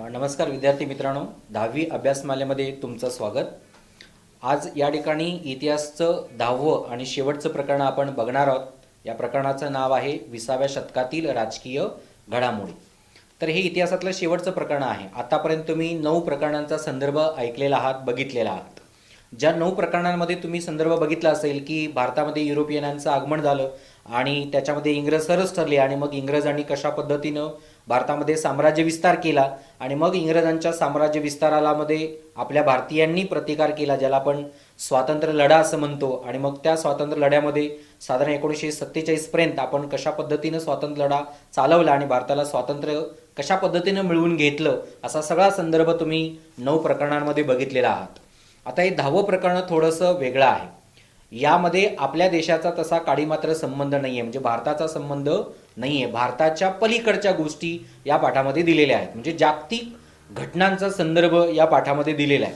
नमस्कार विद्यार्थी मित्रांनो, 10वी अभ्यासमालेमध्ये तुमचं स्वागत। आज या ठिकाणी इतिहासचं 10वं आणि शेवटचं प्रकरण आपण बघणार आहोत। या प्रकरणाचं नाव आहे 20व्या शतकातील राजकीय घडामोडी। तर हे इतिहासातलं शेवटचं प्रकरण आहे। आतापर्यंत तुम्ही 9 प्रकरणांचा संदर्भ ऐकलेला आहात, बघितलेला आहात। ज्या 9 प्रकरणांमध्ये तुम्ही संदर्भ बघितला असेल की भारतामध्ये युरोपियनांचं आगमन झालं आणि त्याच्यामध्ये इंग्रज सरस ठरले आणि मग इंग्रजांनी कशा पद्धतीनं भारतामध्ये साम्राज्य विस्तार केला आणि मग इंग्रजांच्या साम्राज्य विस्ताराला मध्ये आपल्या भारतीयांनी प्रतिकार केला, ज्याला आपण स्वातंत्र्य लढा असं म्हणतो। आणि मग त्या स्वातंत्र्य लढ्यामध्ये साधारण 1947 पर्यंत आपण कशा पद्धतीनं स्वातंत्र्य लढा चालवला आणि भारताला स्वातंत्र्य कशा पद्धतीनं मिळवून घेतलं, असा सगळा संदर्भ तुम्ही 9 प्रकरणांमध्ये बघितलेला आहात। आता हे 10वं प्रकरण थोडंसं वेगळं आहे। यामध्ये आपल्या देशाचा तसा काडीमात्र संबंध नाहीये, म्हणजे भारताचा संबंध नाहीये। भारताच्या पलीकडच्या गोष्टी या पाठामध्ये दिलेल्या आहेत, म्हणजे जागतिक घटनांचा संदर्भ या पाठामध्ये दिलेला आहे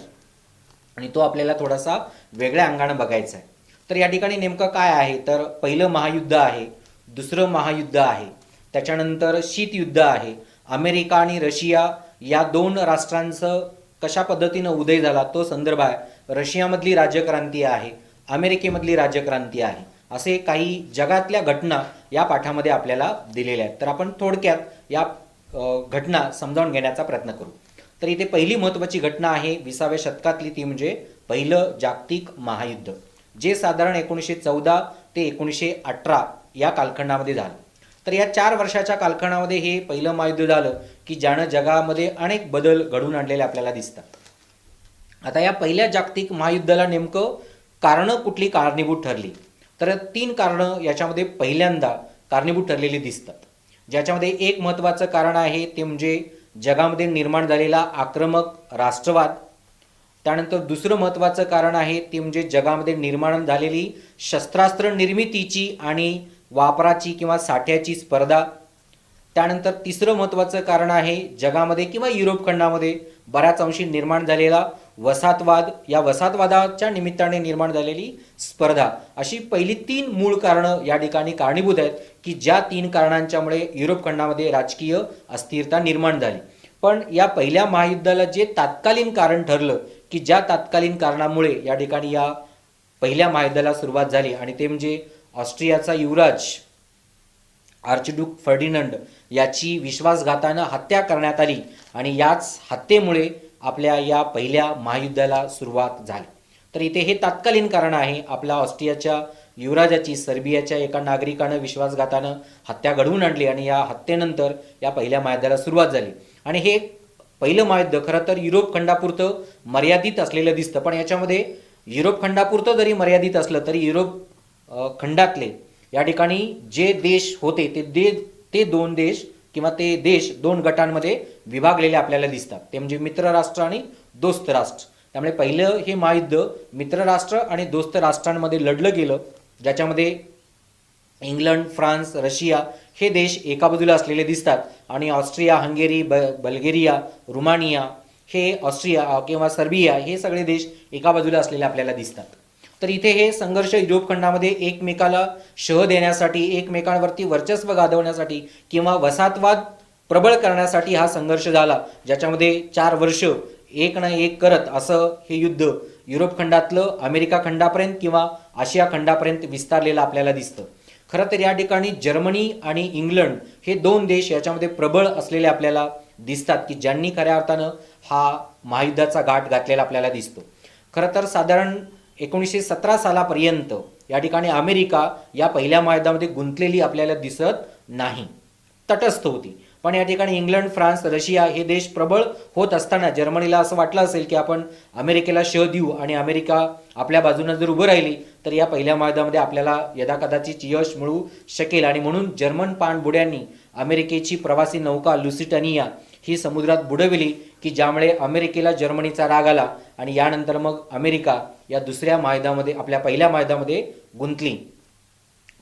आणि तो आपल्याला थोडासा वेगळ्या अंगाने बघायचा आहे। तर या ठिकाणी नेमकं काय आहे, तर पहिलं महायुद्ध आहे, दुसरं महायुद्ध आहे, त्याच्यानंतर शीतयुद्ध आहे, अमेरिका आणि रशिया या 2 राष्ट्रांचं कशा पद्धतीनं उदय झाला तो संदर्भ आहे, रशियामधली राज्यक्रांती आहे, अमेरिकेमधली राज्यक्रांती आहे, असे काही जगातल्या घटना या पाठामध्ये आपल्याला दिलेल्या आहेत। तर आपण थोडक्यात या घटना समजावून घेण्याचा प्रयत्न करू। तर इथे पहिली महत्त्वाची घटना आहे 20व्या शतकातली, ती म्हणजे पहिलं जागतिक महायुद्ध, जे साधारण 1914 ते 1918 या कालखंडामध्ये झालं। तर या 4 वर्षाच्या कालखंडामध्ये हे पहिलं महायुद्ध झालं की ज्यानं जगामध्ये अनेक बदल घडवून आणलेले आपल्याला दिसतात। आता या पहिल्या जागतिक महायुद्धाला नेमकं कारणं कुठली कारणीभूत ठरली, तर 3 कारणं याच्यामध्ये पहिल्यांदा कारणीभूत ठरलेली दिसतात। ज्याच्यामध्ये एक महत्त्वाचं कारण आहे ते म्हणजे जगामध्ये निर्माण झालेला आक्रमक राष्ट्रवाद। त्यानंतर दुसरं महत्त्वाचं कारण आहे ते म्हणजे जगामध्ये निर्माण झालेली शस्त्रास्त्र निर्मितीची आणि वापराची किंवा साठ्याची स्पर्धा। त्यानंतर तिसरं महत्त्वाचं कारण आहे जगामध्ये किंवा युरोप खंडामध्ये बऱ्याच अंशी निर्माण झालेला वसाहतवाद, या वसाहतवादाच्या निमित्ताने निर्माण झालेली स्पर्धा। अशी पहिली 3 मूळ कारणं या ठिकाणी कारणीभूत आहेत की ज्या 3 कारणांच्यामुळे युरोप खंडामध्ये राजकीय अस्थिरता निर्माण झाली। पण या पहिल्या महायुद्धाला जे तात्कालीन कारण ठरलं की ज्या तात्कालीन कारणामुळे या ठिकाणी या पहिल्या महायुद्धाला सुरुवात झाली, आणि ते म्हणजे ऑस्ट्रियाचा युवराज आर्चड्यूक फर्डिनंड याची विश्वासघातानं हत्या करण्यात आली आणि याच हत्येमुळे आपल्या या पहिल्या महायुद्धाला सुरुवात झाली। तर इथे हे तात्कालीन कारण आहे, आपल्या ऑस्ट्रियाच्या युवराजाची सर्बियाच्या एका नागरिकानं विश्वासघातानं हत्या घडवून आणली आणि या हत्येनंतर या पहिल्या महायुद्धाला सुरुवात झाली। आणि हे पहिलं महायुद्ध खरं तर युरोप खंडापुरतं मर्यादित असलेलं दिसतं, पण याच्यामध्ये युरोप खंडापुरतं जरी मर्यादित असलं तरी युरोप खंडातले या ठिकाणी जे देश होते ते 2 देश किंवा ते देश 2 गटांमध्ये विभागलेले आपल्याला दिसतात, ते म्हणजे मित्र राष्ट्र आणि दोस्त राष्ट्र। त्यामुळे पहिलं हे महायुद्ध मित्र राष्ट्र आणि दोस्त राष्ट्रांमध्ये लढलं गेलं, ज्याच्यामध्ये इंग्लंड, फ्रान्स, रशिया हे देश एका बाजूला असलेले दिसतात आणि ऑस्ट्रिया, हंगेरी, बल्गेरिया, रुमानिया हे ऑस्ट्रिया किंवा सर्बिया हे सगळे देश एका बाजूला असलेले आपल्याला दिसतात। तर इथे हे संघर्ष युरोप खंडामध्ये एकमेकाला शह देण्यासाठी, एकमेकांवरती वर्चस्व गाजवण्यासाठी किंवा वसाहतवाद प्रबळ करण्यासाठी हा संघर्ष झाला, ज्याच्यामध्ये 4 वर्ष एक ना एक करत असं हे युद्ध युरोप खंडातलं अमेरिका खंडापर्यंत किंवा आशिया खंडापर्यंत विस्तारलेलं आपल्याला दिसतं। खरं तर या ठिकाणी जर्मनी आणि इंग्लंड हे 2 देश याच्यामध्ये प्रबळ असलेले आपल्याला दिसतात की ज्यांनी खऱ्या अर्थानं हा महायुद्धाचा घाट घातलेला आपल्याला दिसतो। खरं तर साधारण 1917 सालापर्यंत या ठिकाणी अमेरिका या पहिल्या महायुद्धामध्ये गुंतलेली आपल्याला दिसत नाही, तटस्थ होती। पण या ठिकाणी इंग्लंड, फ्रान्स, रशिया हे देश प्रबळ होत असताना जर्मनीला असं वाटलं असेल की आपण अमेरिकेला शह देऊ आणि अमेरिका आपल्या बाजूने जर उभं राहिली तर या पहिल्या महायुद्धामध्ये आपल्याला यदाकदाचित यश मिळू शकेल, आणि म्हणून जर्मन पाणबुड्यांनी अमेरिकेची प्रवासी नौका लुसिटानिया ही समुद्रात बुडविली की ज्यामुळे अमेरिकेला जर्मनीचा राग आला आणि यानंतर मग अमेरिका या दुसऱ्या महायुद्धामध्ये आपल्या पहिल्या महायुद्धामध्ये गुंतली।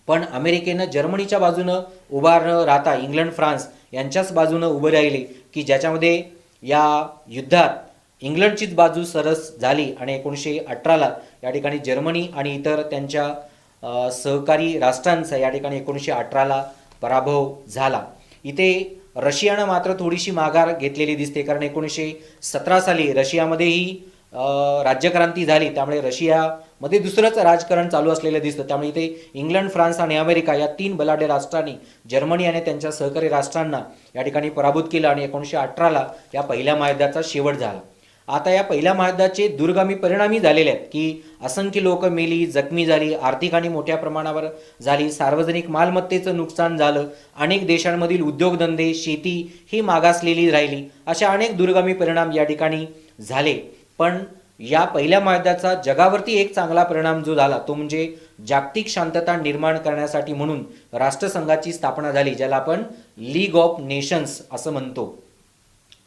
पण अमेरिकेनं जर्मनीच्या बाजूनं उभा न राहता इंग्लंड, फ्रान्स यांच्याच बाजूनं उभं राहिले की ज्याच्यामध्ये या युद्धात इंग्लंडचीच बाजू सरस झाली आणि 1918ला या ठिकाणी जर्मनी आणि इतर त्यांच्या सहकारी राष्ट्रांचा या ठिकाणी 1918ला पराभव झाला। इथे रशियानं मात्र थोडीशी माघार घेतलेली दिसते, कारण 1917 साली रशियामध्येही राज्यक्रांती झाली, त्यामुळे रशियामध्ये दुसरंच राजकारण चालू असलेलं दिसतं. त्यामुळे इथे इंग्लंड, फ्रान्स आणि अमेरिका या 3 बलाढ्य राष्ट्रांनी जर्मनी आणि त्यांच्या सहकारी राष्ट्रांना या ठिकाणी पराभूत केलं आणि 1918ला या पहिल्या महायुद्धाचा शेवट झाला. आता या पहिल्या महायुद्धाचे दूरगामी परिणामी झालेले आहेत की असंख्य लोक मेली, जखमी झाली, आर्थिक हानी मोठ्या प्रमाणावर झाली, सार्वजनिक मालमत्तेचं नुकसान झालं, अनेक देशांमधील उद्योगधंदे, शेती ही मागासलेली राहिली, अशा अनेक दूरगामी परिणाम या ठिकाणी झाले. पण या पहिल्या महायुद्धाचा जगावरती एक चांगला परिणाम जो झाला तो म्हणजे जागतिक शांतता निर्माण करण्यासाठी म्हणून राष्ट्रसंघाची स्थापना झाली, ज्याला आपण लीग ऑफ नेशन्स असं म्हणतो.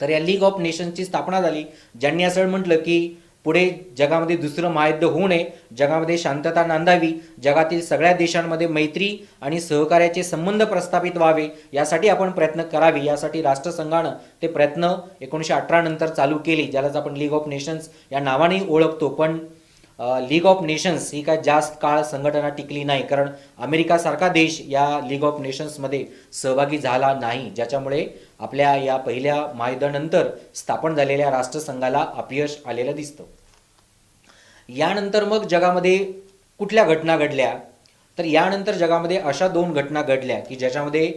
तर या लीग ऑफ नेशन्सची स्थापना झाली, ज्यांनी असं म्हटलं की पुढे जगामध्ये दुसरं महायुद्ध होऊ नये, जगामध्ये शांतता नांदावी, जगातील सगळ्या देशांमध्ये मैत्री आणि सहकार्याचे संबंध प्रस्थापित व्हावे, यासाठी आपण प्रयत्न करावे. यासाठी राष्ट्रसंघानं ते प्रयत्न 1918 नंतर चालू केले, ज्यालाच आपण लीग ऑफ नेशन्स या नावाने ओळखतो. पण लीग ऑफ नेशन्स ही काय जास्त काळ संघटना टिकली नाही, कारण अमेरिकासारखा देश या लीग ऑफ नेशन्समध्ये सहभागी झाला नाही, ज्याच्यामुळे आपल्या या पहिल्या महायुद्धानंतर स्थापन झालेल्या राष्ट्रसंघाला अपयश आलेलं दिसतं. यानंतर मग जगामध्ये कुठल्या घटना घडल्या, तर यानंतर जगामध्ये अशा 2 घटना घडल्या की ज्याच्यामध्ये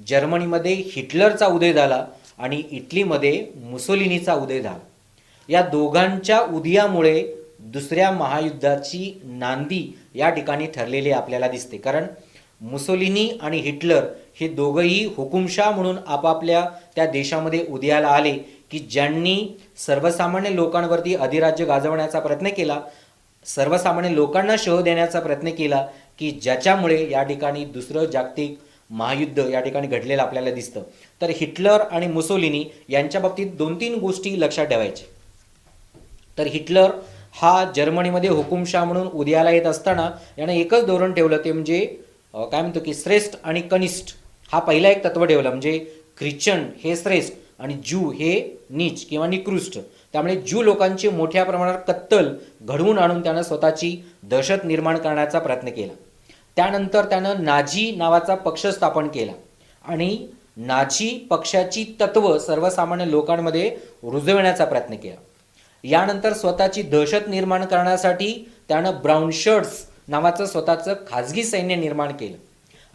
जर्मनीमध्ये हिटलरचा उदय झाला आणि इटलीमध्ये मुसोलिनीचा उदय झाला. या दोघांच्या उदयामुळे दुसऱ्या महायुद्धाची नांदी या ठिकाणी ठरलेली आपल्याला दिसते, कारण मुसोलिनी आणि हिटलर हे दोघंही हुकुमशाह म्हणून आपापल्या त्या देशामध्ये उदयाला आले की ज्यांनी सर्वसामान्य लोकांवरती अधिराज्य गाजवण्याचा प्रयत्न केला, सर्वसामान्य लोकांना शह देण्याचा प्रयत्न केला, की ज्याच्यामुळे या ठिकाणी दुसरं जागतिक महायुद्ध या ठिकाणी घडलेलं आपल्याला दिसतं. तर हिटलर आणि मुसोलिनी यांच्या बाबतीत 2-3 गोष्टी लक्षात ठेवायच्या. तर हिटलर हा जर्मनीमध्ये हुकुमशाह म्हणून उदयाला येत असताना याने एकच धोरण ठेवलं, ते म्हणजे काय म्हणतो की श्रेष्ठ आणि कनिष्ठ हा पहिला एक तत्व ठेवलं, म्हणजे ख्रिश्चन हे श्रेष्ठ आणि ज्यू हे नीच किंवा निकृष्ट. त्यामुळे ज्यू लोकांची मोठ्या प्रमाणात कत्तल घडवून आणून त्यानं स्वतःची दहशत निर्माण करण्याचा प्रयत्न केला. त्यानंतर त्यानं नाझी नावाचा पक्ष स्थापन केला आणि नाझी पक्षाची तत्व सर्वसामान्य लोकांमध्ये रुजवण्याचा प्रयत्न केला. यानंतर स्वतःची दहशत निर्माण करण्यासाठी त्यानं ब्राऊन शर्ट्स नावाचं स्वतःचं खाजगी सैन्य निर्माण केलं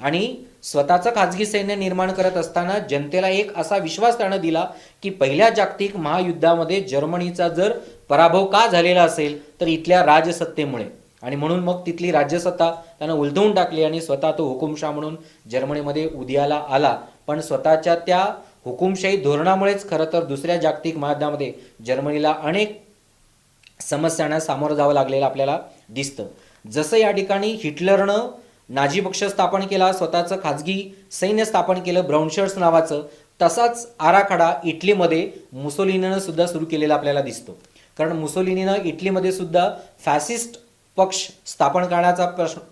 आणि स्वतःचं खाजगी सैन्य निर्माण करत असताना जनतेला एक असा विश्वास त्यानं दिला की पहिल्या जागतिक महायुद्धामध्ये जर्मनीचा जर पराभव का झालेला असेल तर इथल्या राजसत्तेमुळे, आणि म्हणून मग तिथली राज्यसत्ता त्यानं उलटवून टाकली आणि स्वतः तो हुकुमशाह म्हणून जर्मनीमध्ये उदयाला आला. पण स्वतःच्या त्या हुकुमशाही धोरणामुळेच खरं तर दुसऱ्या जागतिक महायुद्धामध्ये जर्मनीला अनेक समस्यांना सामोरं जावं लागलेलं आपल्याला दिसतं. जसं या ठिकाणी हिटलरनं नाझी पक्ष स्थापन केला, स्वतःचं खाजगी सैन्य स्थापन केलं ब्राऊन शर्ट्स नावाचं, तसाच आराखडा इटलीमध्ये मुसोलिनीनं सुद्धा सुरू केलेला आपल्याला दिसतो. कारण मुसोलिनीनं इटलीमध्ये सुद्धा फॅसिस्ट पक्ष स्थापन करण्याचा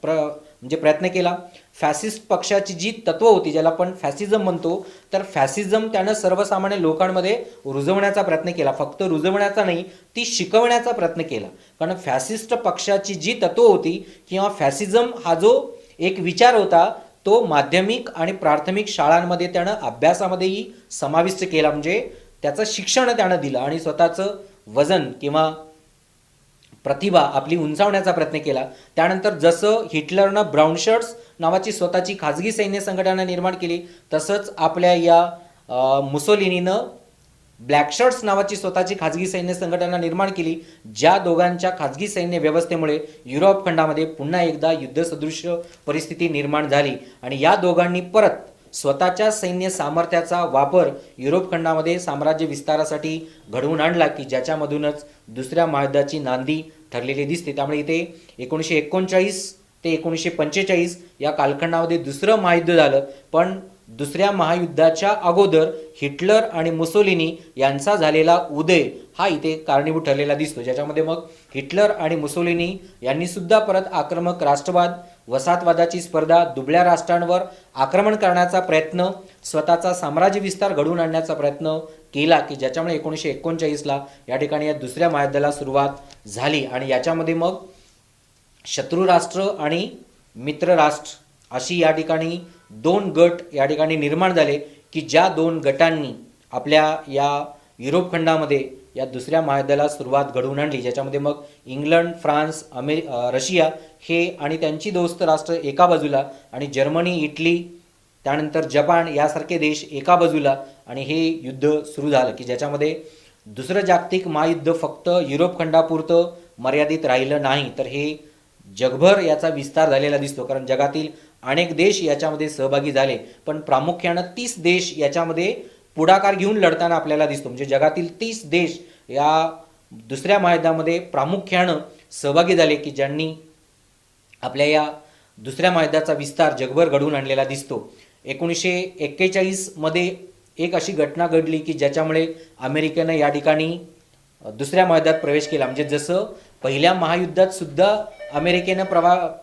म्हणजे प्रयत्न केला. फॅसिस्ट पक्षाची जी तत्व होती, ज्याला आपण फॅसिझम म्हणतो, तर फॅसिझम त्यानं सर्वसामान्य लोकांमध्ये रुजवण्याचा प्रयत्न केला. फक्त रुजवण्याचा नाही, ती शिकवण्याचा प्रयत्न केला. कारण फॅसिस्ट पक्षाची जी तत्व होती किंवा फॅसिझम हा जो एक विचार होता तो माध्यमिक आणि प्राथमिक शाळांमध्ये त्यानं अभ्यासामध्येही समाविष्ट केला, म्हणजे त्याचं शिक्षण त्यानं दिलं आणि स्वतःचं वजन किंवा प्रतिभा आपली उंचावण्याचा प्रयत्न केला. त्यानंतर जसं हिटलरनं ब्राऊन शर्ट्स नावाची स्वतःची खाजगी सैन्य संघटना निर्माण केली, तसंच आपल्या या मुसोलिनीनं ब्लॅक शर्ट्स नावाची स्वतःची खाजगी सैन्य संघटना निर्माण केली. ज्या दोघांच्या खाजगी सैन्य व्यवस्थेमुळे युरोप खंडामध्ये पुन्हा एकदा युद्धसदृश परिस्थिती निर्माण झाली आणि या दोघांनी परत स्वतःच्या सैन्य सामर्थ्याचा वापर युरोप खंडामध्ये साम्राज्य विस्तारासाठी घडवून आणला की ज्याच्यामधूनच दुसऱ्या महायुद्धाची नांदी ठरलेली दिसते. त्यामुळे इथे 1939 ते 1945 या कालखंडामध्ये दुसरं महायुद्ध झालं. पण दुसऱ्या महायुद्धाच्या अगोदर हिटलर आणि मुसोलिनी यांचा झालेला उदय हा इथे कारणीभूत ठरलेला दिसतो, ज्याच्यामध्ये मग हिटलर आणि मुसोलिनी यांनी सुद्धा परत आक्रमक राष्ट्रवाद, वसाहतवादाची स्पर्धा, दुबळ्या राष्ट्रांवर आक्रमण करण्याचा प्रयत्न, स्वतःचा साम्राज्य विस्तार घडवून आणण्याचा प्रयत्न केला की ज्याच्यामुळे 1939ला या ठिकाणी या दुसऱ्या महायुद्धाला सुरुवात झाली. आणि याच्यामध्ये मग शत्रू राष्ट्र आणि मित्र राष्ट्र अशी या ठिकाणी 2 गट या ठिकाणी निर्माण झाले की ज्या दोन गटांनी आपल्या या युरोप खंडामध्ये या दुसऱ्या महायुद्धाला सुरुवात घडवून आणली, ज्याच्यामध्ये मग इंग्लंड, फ्रान्स, रशिया हे आणि त्यांची दोस्त राष्ट्र एका बाजूला आणि जर्मनी, इटली, त्यानंतर जपान यासारखे देश एका बाजूला, आणि हे युद्ध सुरू झालं की ज्याच्यामध्ये दुसरं जागतिक महायुद्ध फक्त युरोप खंडापुरतं मर्यादित राहिलं नाही, तर हे जगभर याचा विस्तार झालेला दिसतो. कारण जगातील अनेक देश याच्यामध्ये सहभागी झाले, पण प्रामुख्यानं 30 देश याच्यामध्ये पुढाकार घेऊन लढताना आपल्याला दिसतो. म्हणजे जगातील 30 देश या दुसऱ्या महायुद्धामध्ये प्रामुख्यानं सहभागी झाले की ज्यांनी आपल्या या दुसऱ्या महायुद्धाचा विस्तार जगभर घडवून आणलेला दिसतो. 1941 मध्ये एक अशी घटना घडली की ज्याच्यामुळे अमेरिकेनं या ठिकाणी दुसऱ्या महायुद्धात प्रवेश केला. म्हणजे जसं पहिल्या महायुद्धात सुद्धा अमेरिकेनं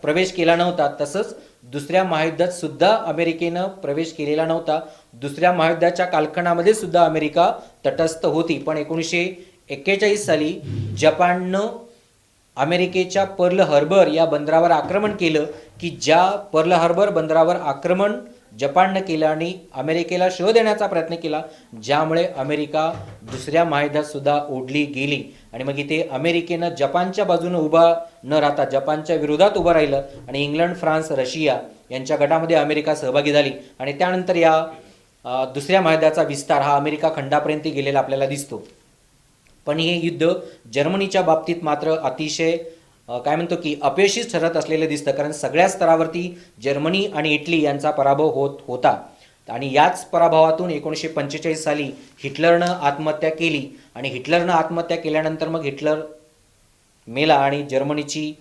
प्रवेश केला नव्हता, तसंच दुसऱ्या महायुद्धात सुद्धा अमेरिकेनं प्रवेश केलेला नव्हता. दुसऱ्या महायुद्धाच्या कालखंडामध्ये सुद्धा अमेरिका तटस्थ होती. पण 1941 साली जपाननं अमेरिकेच्या पर्ल हार्बर या बंदरावर आक्रमण केलं की ज्या पर्ल हार्बर बंदरावर आक्रमण जपाननं केलं आणि अमेरिकेला शह देण्याचा प्रयत्न केला, ज्यामुळे अमेरिका दुसऱ्या महायुद्धात सुद्धा ओढली गेली. आणि मग इथे अमेरिकेनं जपानच्या बाजूने उभा न राहता जपानच्या विरोधात उभं राहिलं आणि इंग्लंड, फ्रान्स, रशिया यांच्या गटामध्ये अमेरिका सहभागी झाली. आणि त्यानंतर या दुसऱ्या महायुद्धाचा विस्तार हा अमेरिका खंडापर्यंत गेलेला आपल्याला दिसतो. पण हे युद्ध जर्मनीच्या बाबतीत मात्र अतिशय काय म्हणतो की अपयशीच ठरत असलेलं दिसतं. कारण सगळ्या स्तरावरती जर्मनी आणि इटली यांचा पराभव होत होता. आणि याच पराभवातून 1945 साली हिटलरनं आत्महत्या केली आणि हिटलरनं आत्महत्या केल्यानंतर मग हिटलर मेला आणि जर्मनीची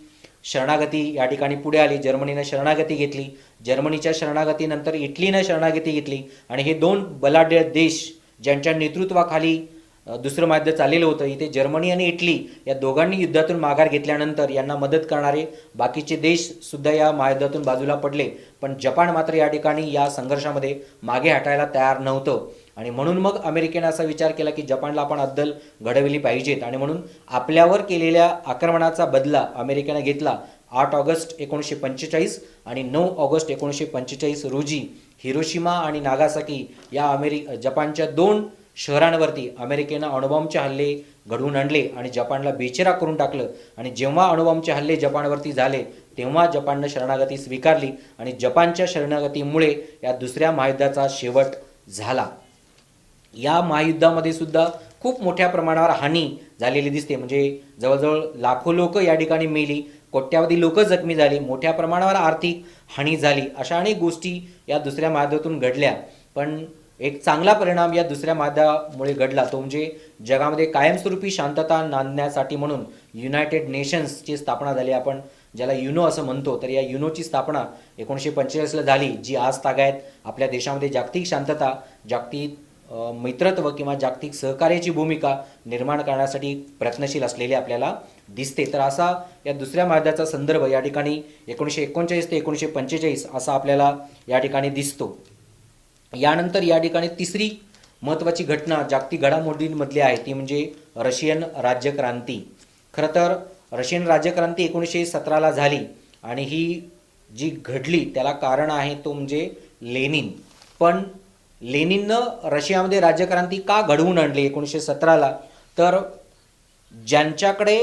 शरणागती या ठिकाणी पुढे आली. जर्मनीनं शरणागती घेतली. जर्मनीच्या शरणागतीनंतर इटलीनं शरणागती घेतली आणि हे दोन बलाढ्य देश ज्यांच्या नेतृत्वाखाली दुसरं महायुद्ध चाललेलं होतं, इथे जर्मनी आणि इटली या दोघांनी युद्धातून माघार घेतल्यानंतर यांना मदत करणारे बाकीचे देश सुद्धा या महायुद्धातून बाजूला पडले. पण जपान मात्र या ठिकाणी या संघर्षामध्ये मागे हटायला तयार नव्हतं. आणि म्हणून मग अमेरिकेने असा विचार केला की जपानला आपण अद्दल घडविली पाहिजेत. आणि म्हणून आपल्यावर केलेल्या आक्रमणाचा बदला अमेरिकेने घेतला. 8 ऑगस्ट 1945 आणि 9 ऑगस्ट 1945 रोजी हिरोशिमा आणि नागासाकी या जपानच्या 2 शहरांवरती अमेरिकेनं अणुबॉम्बचे हल्ले घडवून आणले आणि जपानला बेचिराख करून टाकलं. आणि जेव्हा अणुबॉम्बचे हल्ले जपानवरती झाले तेव्हा जपाननं शरणागती स्वीकारली आणि जपानच्या शरणागतीमुळे या दुसऱ्या महायुद्धाचा शेवट झाला. या महायुद्धामध्ये सुद्धा खूप मोठ्या प्रमाणावर हानी झालेली दिसते. म्हणजे जवळजवळ लाखो लोक या ठिकाणी मेली, कोट्यावधी लोक जखमी झाली, मोठ्या प्रमाणावर आर्थिक हानी झाली. अशा अनेक गोष्टी या दुसऱ्या महायुद्धातून घडल्या. पण एक चांगला परिणाम या दुसऱ्या महायुद्धामुळे घडला, तो म्हणजे जगामध्ये कायमस्वरूपी शांतता नांदण्यासाठी म्हणून युनायटेड नेशन्सची स्थापना झाली. आपण ज्याला युनो असं म्हणतो, तर या युनोची स्थापना 1945ला झाली, जी आज तागायत आपल्या देशामध्ये जागतिक शांतता, जागतिक मैत्रत्व किंवा जागतिक सहकार्याची भूमिका निर्माण करण्यासाठी प्रयत्नशील असलेली आपल्याला दिसते. तर असा या दुसऱ्या महायुद्धाचा संदर्भ या ठिकाणी 1939 ते 1945 असा आपल्याला या ठिकाणी दिसतो. यानंतर या ठिकाणी तिसरी महत्त्वाची घटना जागतिक घडामोडींमधली आहे ती म्हणजे रशियन राज्यक्रांती. खरं तर रशियन राज्यक्रांती 1917ला झाली आणि ही जी घडली त्याला कारण आहे तो म्हणजे लेनिन. पण लेनिननं रशियामध्ये राज्यक्रांती का घडवून आणली 1917ला, तर ज्यांच्याकडे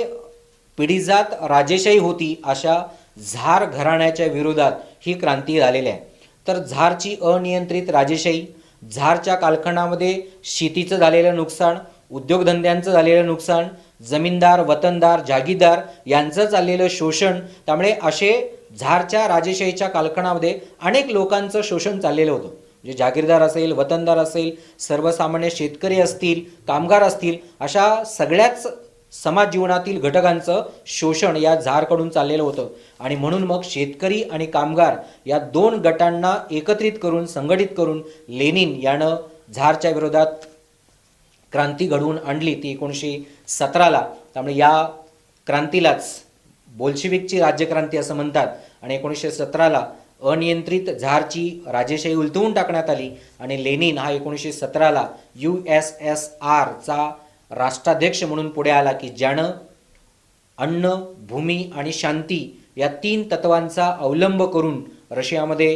पिढीजात राजेशाही होती अशा झार घराण्याच्या विरोधात ही क्रांती झालेली आहे. तर झारची अनियंत्रित राजेशाही, झारच्या कालखंडामध्ये शेतीचं झालेलं नुकसान, उद्योगधंद्यांचं झालेलं नुकसान, जमीनदार, वतनदार, जागीरदार यांचं चाललेलं शोषण, त्यामुळे असे झारच्या राजेशाहीच्या कालखंडामध्ये अनेक लोकांचं शोषण चाललेलं होतं. म्हणजे जागीरदार असेल, वतनदार असेल, सर्वसामान्य शेतकरी असतील, कामगार असतील, अशा सगळ्याच समाज जीवनातील घटकांचं शोषण या झारकडून चाललेलं होतं. आणि म्हणून मग शेतकरी आणि कामगार या 2 गटांना एकत्रित करून, संघटित करून लेनिन यानं झारच्या विरोधात क्रांती घडवून आणली ती 1917ला. त्यामुळे या क्रांतीलाच बोल्शेविकची राज्यक्रांती असं म्हणतात. आणि 1917ला अनियंत्रित झारची राजेशाही उलटवून टाकण्यात आली आणि लेनिन हा 1917ला USSRचा राष्ट्राध्यक्ष म्हणून पुढे आला की ज्यानं अन्न, भूमी आणि शांती या 3 तत्वांचा अवलंब करून रशियामध्ये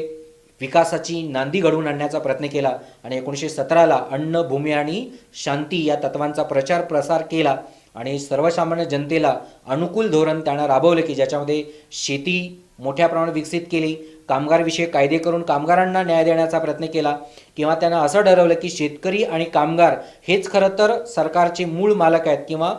विकासाची नांदी घडवून आणण्याचा प्रयत्न केला आणि 1917ला अन्न, भूमी आणि शांती या तत्वांचा प्रचार प्रसार केला आणि सर्वसामान्य जनतेला अनुकूल धोरण त्यानं राबवलं की ज्याच्यामध्ये शेती मोठ्या प्रमाणात विकसित केली, कामगारविषयक कायदे करून कामगारांना न्याय देण्याचा प्रयत्न केला किंवा त्यानं असं ठरवलं की शेतकरी आणि कामगार हेच खरं तर सरकारचे मूळ मालक आहेत किंवा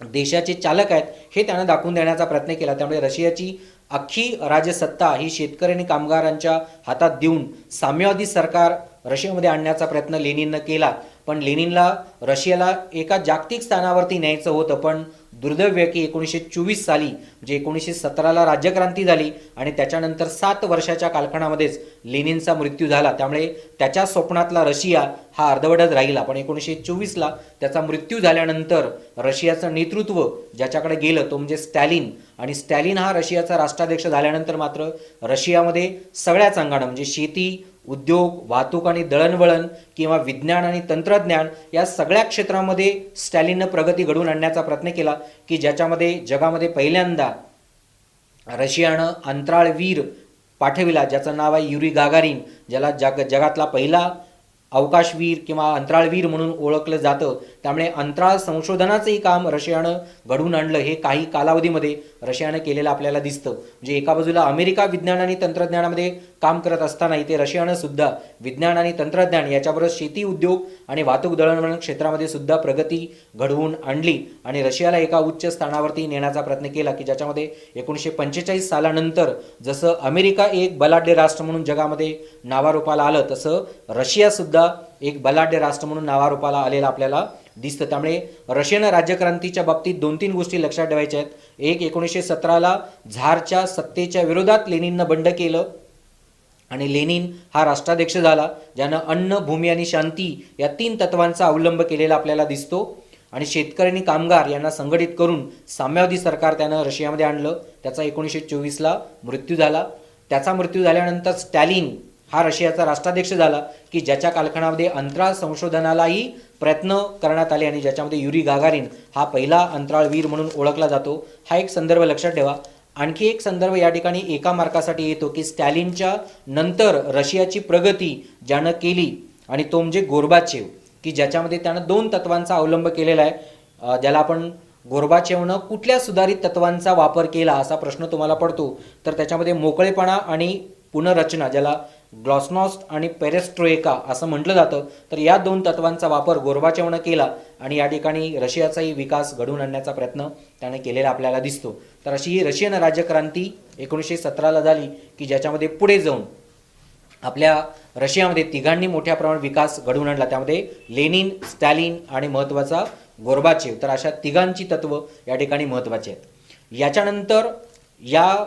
देशाचे चालक आहेत हे त्यानं दाखवून देण्याचा प्रयत्न केला। त्यामुळे रशियाची अख्खी राजसत्ता ही शेतकरी आणि कामगारांच्या हातात देऊन साम्यवादी सरकार रशियामध्ये आणण्याचा प्रयत्न लेनिननं केला। पण लेनिनला रशियाला एका जागतिक स्थानावरती न्यायचं होतं, पण दुर्दैव आहे की 1924 साली म्हणजे 1917ला राज्यक्रांती झाली आणि त्याच्यानंतर 7 वर्षाच्या कालखंडामध्येच लेनिनचा मृत्यू झाला। त्यामुळे त्याच्या स्वप्नातला रशिया हा अर्धवटच राहिला। पण 1924ला त्याचा मृत्यू झाल्यानंतर रशियाचं नेतृत्व ज्याच्याकडे गेलं तो म्हणजे स्टॅलिन, आणि स्टॅलिन हा रशियाचा राष्ट्राध्यक्ष झाल्यानंतर मात्र रशियामध्ये सगळ्याच अंगानं म्हणजे शेती, उद्योग, वाहतूक आणि दळणवळण किंवा विज्ञान आणि तंत्रज्ञान या सगळ्या क्षेत्रामध्ये स्टॅलिननं प्रगती घडवून आणण्याचा प्रयत्न केला की ज्याच्यामध्ये जगामध्ये पहिल्यांदा रशियानं अंतराळवीर पाठविला ज्याचं नाव आहे युरी गागारिन, ज्याला जगातला पहिला अवकाशवीर किंवा अंतराळवीर म्हणून ओळखलं जातं। त्यामुळे अंतराळ संशोधनाचंही काम रशियानं घडवून आणलं हे काही कालावधीमध्ये रशियानं केलेलं आपल्याला दिसतं। म्हणजे एका बाजूला अमेरिका विज्ञान आणि तंत्रज्ञानामध्ये काम करत असताना इथे रशियानं सुद्धा विज्ञान आणि तंत्रज्ञान याच्याबरोबर शेती, उद्योग आणि वाहतूक दळणवळण क्षेत्रामध्ये सुद्धा प्रगती घडवून आणली आणि रशियाला एका उच्च स्थानावरती नेण्याचा प्रयत्न केला की ज्याच्यामध्ये 1945 सालानंतर जसं अमेरिका एक बलाढ्य राष्ट्र म्हणून जगामध्ये नावारूपाला आलं तसं रशिया सुद्धा एक बलाढ्य राष्ट्र म्हणून नावारूपाला आलेला आपल्याला दिसतं। त्यामुळे रशियन राज्यक्रांतीच्या बाबतीत 2-3 गोष्टी लक्षात ठेवायच्या आहेत। एक, 1917ला झारच्या सत्तेच्या विरोधात लेनिननं बंड केलं आणि लेनिन हा राष्ट्राध्यक्ष झाला ज्यानं अन्न, भूमी आणि शांती या 3 तत्वांचा अवलंब केलेला आपल्याला दिसतो आणि शेतकरी आणि कामगार यांना संघटित करून साम्यवादी सरकार त्यानं रशियामध्ये आणलं। त्याचा 1924ला मृत्यू झाला। त्याचा मृत्यू झाल्यानंतर स्टॅलिन हा रशियाचा राष्ट्राध्यक्ष झाला की ज्याच्या कालखंडामध्ये अंतराळ संशोधनालाही प्रयत्न करण्यात आले आणि ज्याच्यामध्ये युरी गागारिन हा पहिला अंतराळवीर म्हणून ओळखला जातो। हा एक संदर्भ लक्षात ठेवा। आणखी एक संदर्भ या ठिकाणी एका मार्कासाठी येतो की स्टॅलिनच्या नंतर रशियाची प्रगती ज्यानं केली आणि तो म्हणजे गोर्बाचेव की ज्याच्यामध्ये त्यानं 2 तत्वांचा अवलंब केलेला आहे। ज्याला आपण गोर्बाचेवनं कुठल्या सुधारित तत्वांचा वापर केला असा प्रश्न तुम्हाला पडतो तर त्याच्यामध्ये मोकळेपणा आणि पुनर्रचना ज्याला ग्लासनॉस्ट आणि पेरेस्ट्रोइका असं म्हटलं जातं तर या 2 तत्वांचा वापर गोर्बाचेवनं केला आणि या ठिकाणी रशियाचाही विकास घडवून आणण्याचा प्रयत्न त्याने केलेला आपल्याला दिसतो। तर अशी ही रशियन राज्यक्रांती 1917ला झाली की ज्याच्यामध्ये पुढे जाऊन आपल्या रशियामध्ये तिघांनी मोठ्या प्रमाणात विकास घडवून आणला। त्यामध्ये लेनिन, स्टॅलिन आणि महत्त्वाचा गोर्बाचेव, तर अशा तिघांची तत्व या ठिकाणी महत्त्वाची आहेत। याच्यानंतर या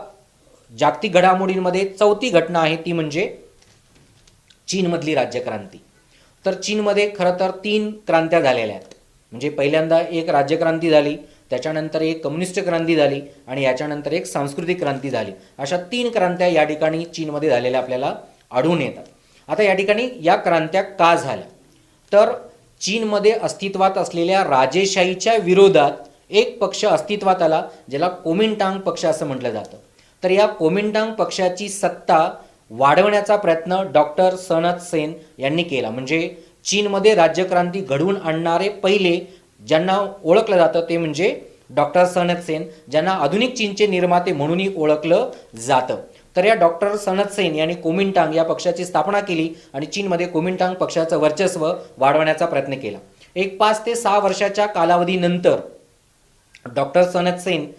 जागतिक घडामोडींमध्ये चौथी घटना आहे ती म्हणजे चीनमधली राज्यक्रांती। तर चीनमध्ये खरं तर 3 क्रांत्या झालेल्या आहेत। म्हणजे पहिल्यांदा एक राज्यक्रांती झाली, त्याच्यानंतर एक कम्युनिस्ट क्रांती झाली आणि याच्यानंतर एक सांस्कृतिक क्रांती झाली। अशा 3 क्रांत्या या ठिकाणी चीनमध्ये झालेल्या आपल्याला आढळून येतात। आता या ठिकाणी या क्रांत्या का झाल्या तर चीनमध्ये अस्तित्वात असलेल्या राजेशाहीच्या विरोधात एक पक्ष अस्तित्वात आला ज्याला कोमिंटांग पक्ष असं म्हटलं जातं। तर या कोमिंटांग पक्षाची सत्ता वाढवण्याचा प्रयत्न डॉक्टर सन यत सेन यांनी केला। म्हणजे चीनमध्ये राज्यक्रांती घडवून आणणारे पहिले ज्यांना ओळखलं जातं ते म्हणजे डॉक्टर सन यत सेन, ज्यांना आधुनिक चीनचे निर्माते म्हणूनही ओळखलं जातं। तर या डॉक्टर सन यत सेन यांनी कोमिंटांग या पक्षाची स्थापना केली आणि चीनमध्ये कोमिंटांग पक्षाचं वर्चस्व वाढवण्याचा प्रयत्न केला। एक 5 ते 6 वर्षाच्या कालावधीनंतर डॉक्टर सन यत सेन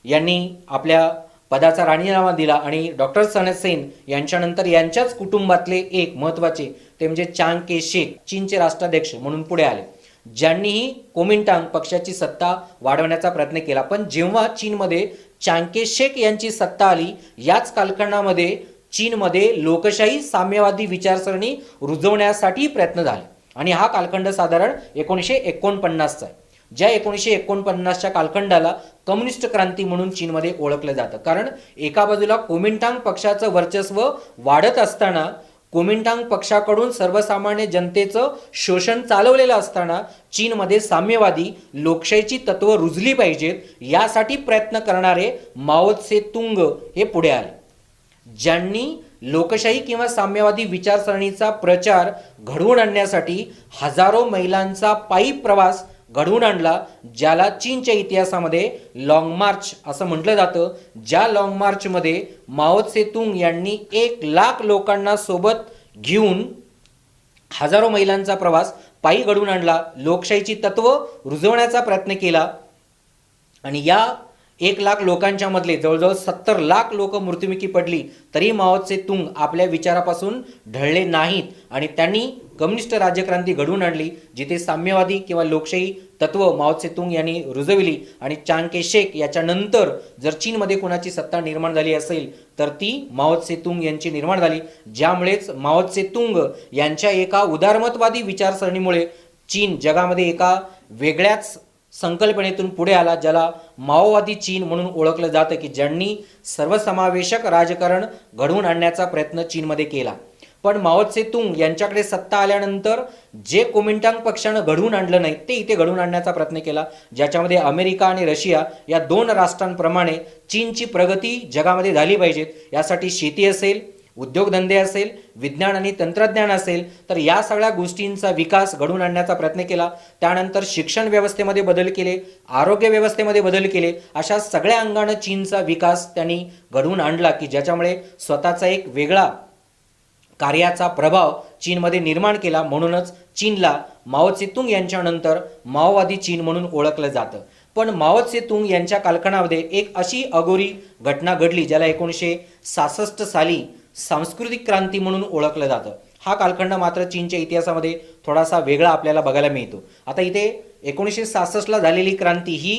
यांनी आपल्या पदाचा राजीनामा दिला आणि डॉक्टर सन यत सेन यांच्यानंतर यांच्याच कुटुंबातले एक महत्त्वाचे ते म्हणजे चांग के शेक चीनचे राष्ट्राध्यक्ष म्हणून पुढे आले, ज्यांनीही कोमिंटांग पक्षाची सत्ता वाढवण्याचा प्रयत्न केला। पण जेव्हा चीनमध्ये चांग के शेक यांची सत्ता आली याच कालखंडामध्ये चीनमध्ये लोकशाही साम्यवादी विचारसरणी रुजवण्यासाठी प्रयत्न झाले आणि हा कालखंड साधारण 1949चा आहे। ज्या 1949च्या कालखंडाला कम्युनिस्ट क्रांती म्हणून चीनमध्ये ओळखलं जातं, कारण एका बाजूला कोमिंटांग पक्षाचं वर्चस्व वाढत असताना कोमिंटांग पक्षाकडून सर्वसामान्य जनतेचं शोषण चालवलेलं असताना चीनमध्ये साम्यवादी लोकशाहीची तत्व रुजली पाहिजेत यासाठी प्रयत्न करणारे माओ त्से तुंग हे पुढे आले, ज्यांनी लोकशाही किंवा साम्यवादी विचारसरणीचा प्रचार घडवून आणण्यासाठी हजारो मैलांचा पायी प्रवास घडवून आणला, ज्याला चीनच्या इतिहासामध्ये लाँग मार्च असं म्हटलं जातं. ज्या लाँग मार्चमध्ये माओ त्से-तुंग यांनी 1,00,000 लोकांना सोबत घेऊन हजारो मैलांचा प्रवास पायी घडवून आणला, लोकशाहीची तत्व रुजवण्याचा प्रयत्न केला. आणि या 1,00,000 लोकांच्या मधले जवळजवळ 70 लाख लोक मृत्युमुखी पडली, तरी माओ त्से-तुंग आपल्या विचारापासून ढळले नाहीत आणि त्यांनी कम्युनिस्ट राज्यक्रांती घडवून आणली, जिथे साम्यवादी किंवा लोकशाही तत्व माओ त्से-तुंग यांनी रुजविली. आणि चांग के-शेक याच्यानंतर जर चीनमध्ये कोणाची सत्ता निर्माण झाली असेल तर ती माओ त्से-तुंग यांची निर्माण झाली, ज्यामुळेच माओ त्से-तुंग यांच्या एका उदारमतवादी विचारसरणीमुळे चीन जगामध्ये एका वेगळ्याच संकल्पनेतून पुढे आला, ज्याला माओवादी चीन म्हणून ओळखलं जातं, की ज्यांनी सर्वसमावेशक राजकारण घडवून आणण्याचा प्रयत्न चीनमध्ये केला. पण माओ त्से-तुंग यांच्याकडे सत्ता आल्यानंतर जे कोमिंटांग पक्षानं घडवून आणलं नाही ते इथे घडवून आणण्याचा प्रयत्न केला, ज्याच्यामध्ये अमेरिका आणि रशिया या 2 राष्ट्रांप्रमाणे चीनची प्रगती जगामध्ये झाली पाहिजे. यासाठी शेती असेल, उद्योगधंदे असेल, विज्ञान आणि तंत्रज्ञान असेल, तर या सगळ्या गोष्टींचा विकास घडवून आणण्याचा प्रयत्न केला. त्यानंतर शिक्षण व्यवस्थेमध्ये बदल केले, आरोग्य व्यवस्थेमध्ये बदल केले, अशा सगळ्या अंगानं चीनचा विकास त्यांनी घडवून आणला, की ज्याच्यामुळे स्वतःचा एक वेगळा कार्याचा प्रभाव चीनमध्ये निर्माण केला. म्हणूनच चीनला माओ त्से-तुंग यांच्यानंतर माओवादी चीन म्हणून ओळखलं जातं. पण माओ त्से-तुंग यांच्या कालखंडामध्ये एक अशी अघोरी घटना घडली, ज्याला 1966 साली सांस्कृतिक क्रांती म्हणून ओळखलं जातं. हा कालखंड मात्र चीनच्या इतिहासामध्ये थोडासा वेगळा आपल्याला बघायला मिळतो. आता इथे 1966ला झालेली क्रांती ही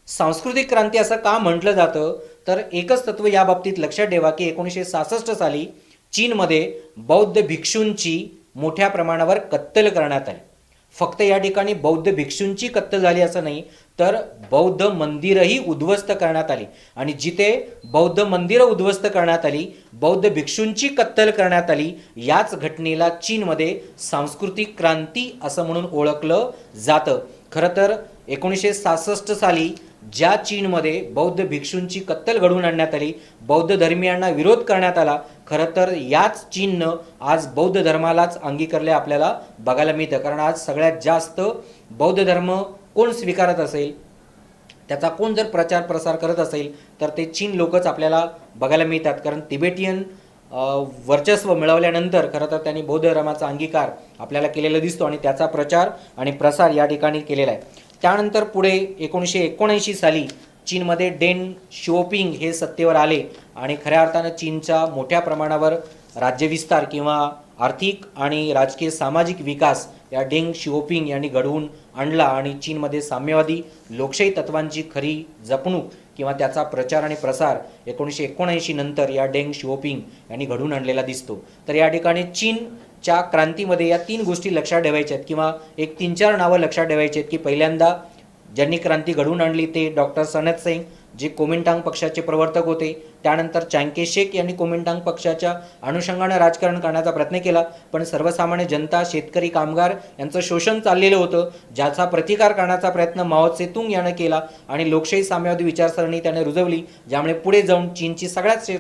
सांस्कृतिक क्रांती असं का म्हटलं जातं, तर एकच तत्व या बाबतीत लक्षात ठेवा, की 1966 साली चीनमध्ये बौद्ध भिक्षूंची मोठ्या प्रमाणावर कत्तल करण्यात आली. फक्त या ठिकाणी बौद्ध भिक्षूंची कत्तल झाली असं नाही, तर बौद्ध मंदिरही उद्ध्वस्त करण्यात आली. आणि जिथे बौद्ध मंदिरं उद्ध्वस्त करण्यात आली, बौद्ध भिक्षूंची कत्तल करण्यात आली, याच घटनेला चीनमध्ये सांस्कृतिक क्रांती असं म्हणून ओळखलं जातं. खरं तर 1966 साली ज्या चीनमध्ये बौद्ध भिक्षूंची कत्तल घडवून आणण्यात आली, बौद्ध धर्मीयांना विरोध करण्यात आला, खरं तर याच चीननं आज बौद्ध धर्मालाच अंगीकारले आपल्याला बघायला मिळतं. कारण आज सगळ्यात जास्त बौद्ध धर्म कोण स्वीकारत असेल, त्याचा कोण जर प्रचार प्रसार करत असेल तर ते चीन लोकच आपल्याला बघायला मिळतात. कारण तिबेटियन वर्चस्व मिळवल्यानंतर खरं तर त्यांनी बौद्ध धर्माचा अंगीकार आपल्याला केलेला दिसतो आणि त्याचा प्रचार आणि प्रसार या ठिकाणी केलेला आहे. त्यानंतर पुढे 1979 साली चीनमध्ये डेंग शिओपिंग हे सत्तेवर आले आणि खऱ्या अर्थानं चीनचा मोठ्या प्रमाणावर राज्यविस्तार किंवा आर्थिक आणि राजकीय सामाजिक विकास या डेंग शिओपिंग यांनी घडवून आणला आणि चीनमध्ये साम्यवादी लोकशाही तत्वांची खरी जपणूक किंवा त्याचा प्रचार आणि प्रसार 1979 नंतर या डेंग शिओपिंग यांनी घडवून आणलेला दिसतो. तर या ठिकाणी चीनच्या क्रांतीमध्ये या 3 गोष्टी लक्षात ठेवायच्या आहेत किंवा एक 3-4 नावं लक्षात ठेवायची आहेत, की पहिल्यांदा ज्यांनी क्रांती घडवून आणली ते डॉक्टर सन यत-सेन, जे कोमिंटांग पक्षाचे प्रवर्तक होते. त्यानंतर चांग के-शेक यांनी कोमिंटांग पक्षाच्या अनुषंगाने राजकारण करण्याचा प्रयत्न केला, पण सर्वसामान्य जनता, शेतकरी, कामगार यांचं शोषण चाललेलं होतं, ज्याचा प्रतिकार करण्याचा प्रयत्न माओ त्से-तुंग यानं केला आणि लोकशाही साम्यवादी विचारसरणी त्याने रुजवली, ज्यामुळे पुढे जाऊन चीनची सगळ्याच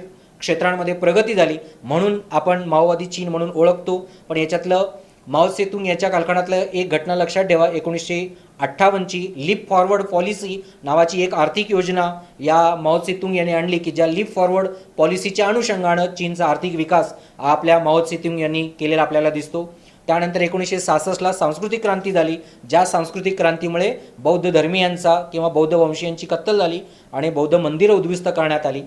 क्षेत्रांमध्ये प्रगती झाली. म्हणून आपण माओवादी चीन म्हणून ओळखतो. पण याच्यातलं माओ त्से-तुंग याच्या कालखंडातलं एक घटना लक्षात ठेवा. 1958ची लीप फॉरवर्ड पॉलिसी नावाची एक आर्थिक योजना या माओ त्से-तुंग यांनी आणली, की ज्या लीप फॉरवर्ड पॉलिसीच्या अनुषंगानं चीनचा आर्थिक विकास आपल्या माओ त्से-तुंग यांनी केलेला आपल्याला दिसतो. त्यानंतर 1966ला सांस्कृतिक क्रांती झाली, ज्या सांस्कृतिक क्रांतीमुळे बौद्ध धर्मीयांचा किंवा बौद्ध वंशीयांची कत्तल झाली आणि बौद्ध मंदिरं उद्ध्वस्त करण्यात आली.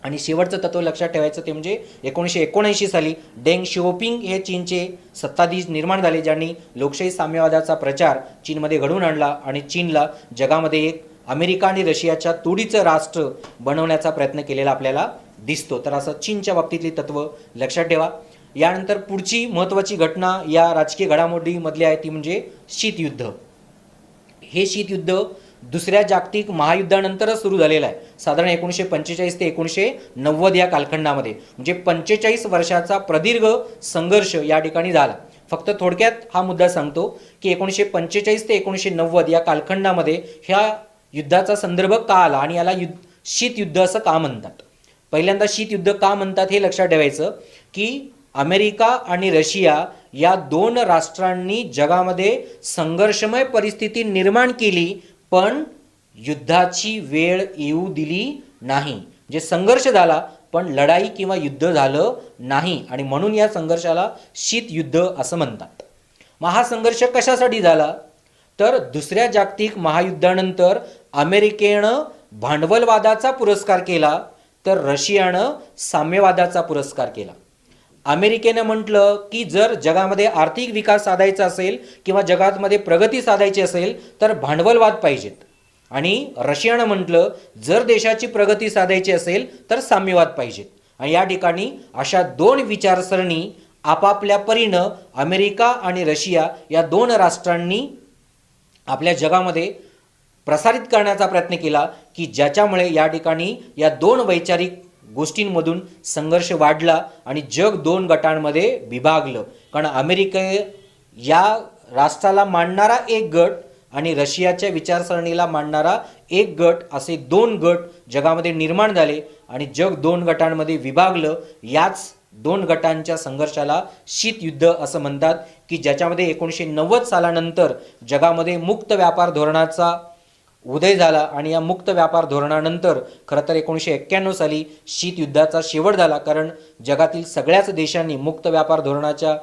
आणि शेवटचं तत्व लक्षात ठेवायचं ते म्हणजे 1979 साली डेंग शिओपिंग हे चीनचे सत्ताधीश निर्माण झाले, ज्यांनी लोकशाही साम्यवादाचा प्रचार चीनमध्ये घडवून आणला आणि चीनला जगामध्ये एक अमेरिका आणि रशियाच्या तोडीचं राष्ट्र बनवण्याचा प्रयत्न केलेला आपल्याला दिसतो. तर असं चीनच्या बाबतीतली तत्व लक्षात ठेवा. यानंतर पुढची महत्त्वाची घटना या राजकीय घडामोडीमधली आहे ती म्हणजे शीतयुद्ध. हे शीतयुद्ध दुसऱ्या जागतिक महायुद्धानंतरच सुरू झालेला आहे. साधारण 1945 ते 1990 या कालखंडामध्ये, म्हणजे 45 वर्षाचा प्रदीर्घ संघर्ष या ठिकाणी झाला. फक्त थोडक्यात हा मुद्दा सांगतो की 1945 ते 1990 या कालखंडामध्ये ह्या युद्धाचा संदर्भ का आला आणि याला शीतयुद्ध असं का म्हणतात. पहिल्यांदा शीतयुद्ध का म्हणतात हे लक्षात ठेवायचं की अमेरिका आणि रशिया या दोन राष्ट्रांनी जगामध्ये संघर्षमय परिस्थिती निर्माण केली, पण युद्धाची वेळ येऊ दिली नाही. जे संघर्ष झाला पण लढाई किंवा युद्ध झालं नाही आणि म्हणून या संघर्षाला शीतयुद्ध असं म्हणतात. मग हा संघर्ष कशासाठी झाला? तर दुसऱ्या जागतिक महायुद्धानंतर अमेरिकेनं भांडवलवादाचा पुरस्कार केला, तर रशियानं साम्यवादाचा पुरस्कार केला. अमेरिकेनं म्हटलं की जर जगामध्ये आर्थिक विकास साधायचा असेल किंवा जगामध्ये प्रगती साधायची असेल तर भांडवलवाद पाहिजेत, आणि रशियानं म्हटलं जर देशाची प्रगती साधायची असेल तर साम्यवाद पाहिजेत. आणि या ठिकाणी अशा दोन विचारसरणी आपापल्या परीनं अमेरिका आणि रशिया या दोन राष्ट्रांनी आपल्या जगामध्ये प्रसारित करण्याचा प्रयत्न केला की ज्याच्यामुळे या ठिकाणी या दोन वैचारिक गोष्टींमधून संघर्ष वाढला आणि जग दोन गटांमध्ये विभागलं. कारण अमेरिका या राष्ट्राला मांडणारा एक गट आणि रशियाच्या विचारसरणीला मांडणारा एक गट, असे दोन गट जगामध्ये निर्माण झाले आणि जग दोन गटांमध्ये विभागलं. याच दोन गटांच्या संघर्षाला शीतयुद्ध असं म्हणतात की ज्याच्यामध्ये 1990 सालानंतर जगामध्ये मुक्त व्यापार धोरणाचा उदय झाला आणि या मुक्त व्यापार धोरणानंतर खरं तर 1991 साली शीतयुद्धाचा शेवट झाला, कारण जगातील सगळ्याच देशांनी मुक्त व्यापार धोरणाच्या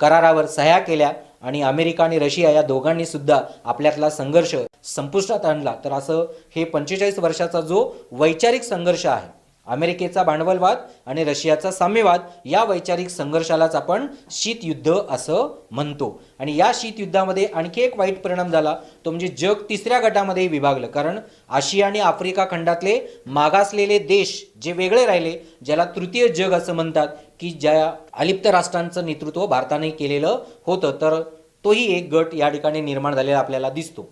करारावर सह्या केल्या आणि अमेरिका आणि रशिया या दोघांनी सुद्धा आपल्यातला संघर्ष संपुष्टात आणला. तर असं हे 45 वर्षाचा जो वैचारिक संघर्ष आहे, अमेरिकेचा भांडवलवाद आणि रशियाचा साम्यवाद, या वैचारिक संघर्षालाच आपण शीतयुद्ध असं म्हणतो. आणि या शीतयुद्धामध्ये आणखी एक वाईट परिणाम झाला, तो म्हणजे जग तिसऱ्या गटामध्ये विभागलं. कारण आशिया आणि आफ्रिका खंडातले मागासलेले देश जे वेगळे राहिले, ज्याला तृतीय जग असं म्हणतात, की ज्या अलिप्त राष्ट्रांचं नेतृत्व भारताने केलेलं होतं, तर तोही एक गट या ठिकाणी निर्माण झालेला आपल्याला दिसतो.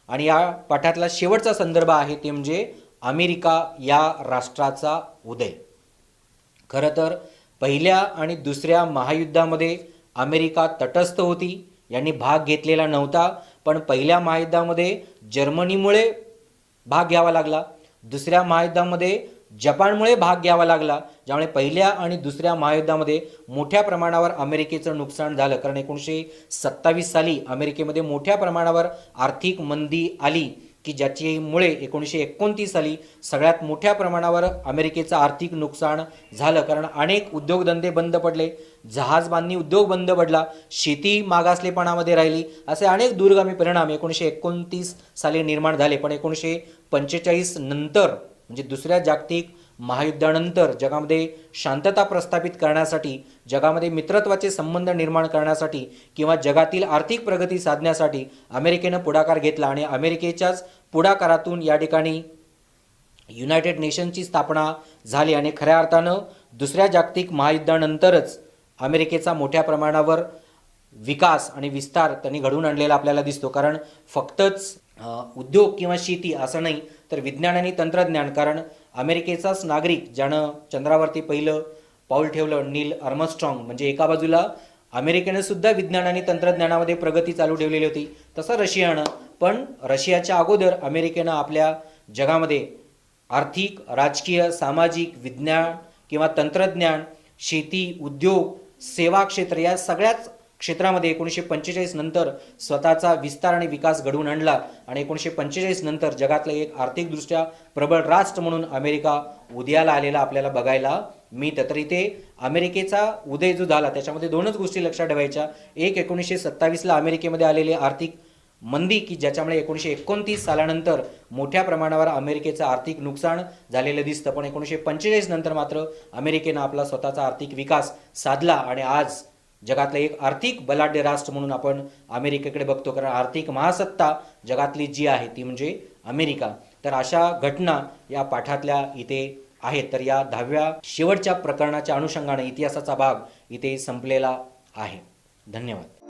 आणि या पाठातला शेवटचा संदर्भ आहे ते म्हणजे अमेरिका या राष्ट्राचा उदय. खरं तर पहिल्या आणि दुसऱ्या महायुद्धामध्ये अमेरिका तटस्थ होती, यांनी भाग घेतलेला नव्हता. पण पहिल्या महायुद्धामध्ये जर्मनीमुळे भाग घ्यावा लागला, दुसऱ्या महायुद्धामध्ये जपानमुळे भाग घ्यावा लागला, ज्यामुळे पहिल्या आणि दुसऱ्या महायुद्धामध्ये मोठ्या प्रमाणावर अमेरिकेचं नुकसान झालं. कारण 1927 साली अमेरिकेमध्ये मोठ्या प्रमाणावर आर्थिक मंदी आली की ज्याच्यामुळे 1929 साली सगळ्यात मोठ्या प्रमाणावर अमेरिकेचं आर्थिक नुकसान झालं. कारण अनेक उद्योगधंदे बंद पडले, जहाज बांधणी उद्योग बंद पडला, शेती मागासलेपणामध्ये राहिली, असे अनेक दूरगामी परिणाम 1929 साली निर्माण झाले. पण 1945 नंतर म्हणजे दुसऱ्या जागतिक महायुद्धानंतर जगामध्ये शांतता प्रस्थापित करण्यासाठी, जगामध्ये मित्रत्वाचे संबंध निर्माण करण्यासाठी किंवा जगातील आर्थिक प्रगती साधण्यासाठी अमेरिकेनं पुढाकार घेतला आणि अमेरिकेच्याच पुढाकारातून या ठिकाणी युनायटेड नेशनची स्थापना झाली. आणि खऱ्या अर्थानं दुसऱ्या जागतिक महायुद्धानंतरच अमेरिकेचा मोठ्या प्रमाणावर विकास आणि विस्तार त्यांनी घडवून आणलेला आपल्याला दिसतो. कारण फक्तच उद्योग किंवा शेती असं नाही, तर विज्ञान आणि तंत्रज्ञान. कारण अमेरिकेचाच नागरिक ज्यानं चंद्रावरती पहिलं पाऊल ठेवलं, नील आर्मस्ट्रॉंग, म्हणजे एका बाजूला अमेरिकेनं सुद्धा विज्ञान आणि तंत्रज्ञानामध्ये प्रगती चालू ठेवलेली होती, तसं रशियानं. पण रशियाच्या अगोदर अमेरिकेनं आपल्या जगामध्ये आर्थिक, राजकीय, सामाजिक, विज्ञान किंवा तंत्रज्ञान, शेती, उद्योग, सेवा क्षेत्र या सगळ्याच क्षेत्रामध्ये 1945 नंतर स्वतःचा विस्तार आणि विकास घडवून आणला. आणि 1945 नंतर जगातलं एक आर्थिकदृष्ट्या प्रबळ राष्ट्र म्हणून अमेरिका उदयाला आलेला आपल्याला बघायला मिळतं. तर इथे अमेरिकेचा उदय जो झाला त्याच्यामध्ये दोनच गोष्टी लक्षात ठेवायच्या. एक, 1927ला अमेरिकेमध्ये आलेली आर्थिक मंदी की ज्याच्यामुळे 1929 सालानंतर मोठ्या प्रमाणावर अमेरिकेचं आर्थिक नुकसान झालेलं दिसतं. पण 1945 नंतर मात्र अमेरिकेनं आपला स्वतःचा आर्थिक विकास साधला आणि आज जगातलं एक आर्थिक बलाढ्य राष्ट्र म्हणून आपण अमेरिकेकडे बघतो. कारण आर्थिक महासत्ता जगातली जी आहे ती म्हणजे अमेरिका. तर अशा घटना या पाठातल्या इथे आहेत. तर या 10व्या शेवटच्या प्रकरणाच्या अनुषंगाने इतिहासाचा भाग इथे संपलेला आहे. धन्यवाद.